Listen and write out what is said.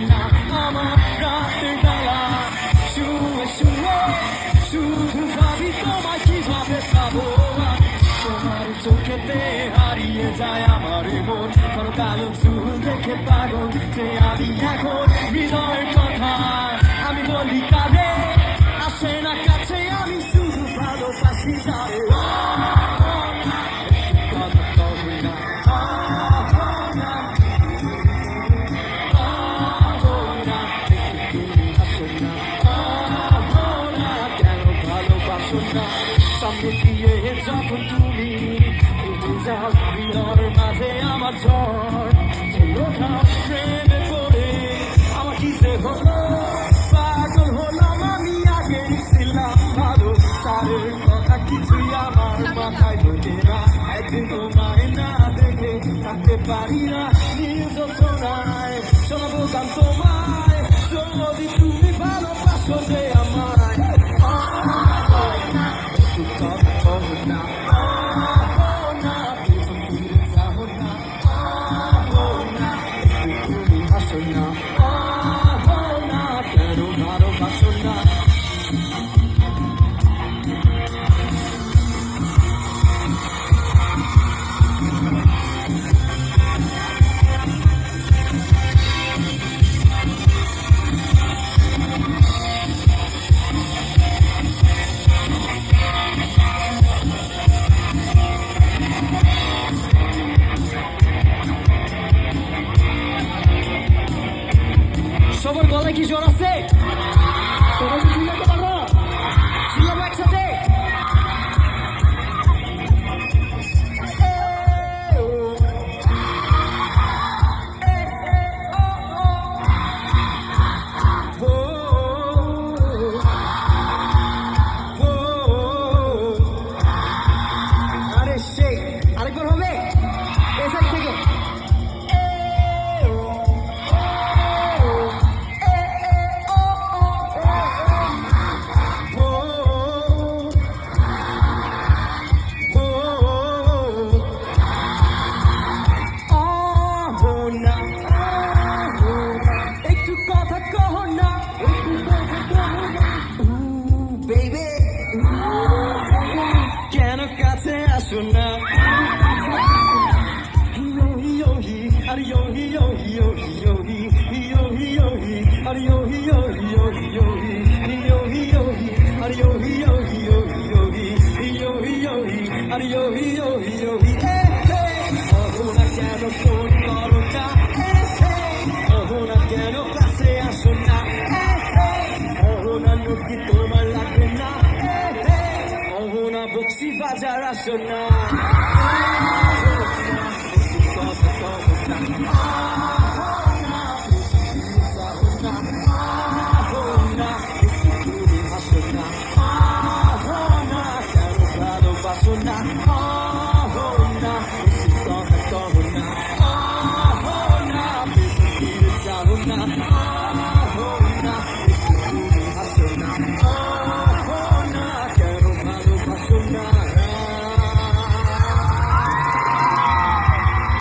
না আমার রাতের বেলা শুয়ে শুয়ে শুধু ভাবি তোমায় কিভাবে পাবো তোমার চোখেতে হারিয়ে যায় আমার মন কারো কালো চুল দেখে পাগল যে আমি এখন হৃদয়ের কথা আমি বলি কাঁদে আসে না কাছে আমি শুধু ভালোবাসি যারে সামনে দিয়ে যখন তুমি যাও হৃদয়ের মাঝে আমার ঝড় প্রেমে পড়ে আমার কি যে হলো পাগল হলাম আমি আগে ছিলাম ভালো তারের কথা কিছুই আমার মাথায় ঢোকে না একদিন তোমায় না দেখে থাকতে পারি না নিজ শোনায় শোনাবো গান তোমায় যদি তুমি ভালোবাসো যে আমায় সবার গলায় কি জ্বর আছে তোমরা কি চিল্লাতে পারো চিল্লাবো একসাথে আরে সেই আরেকবার হবে এই সাইড থেকে কেন কাছে আসো না কেন ফোন করো না কেন কাছে আসো না কি তোমার লাগবে না না বক্সি বাজার আসো না ভালোবাসো না না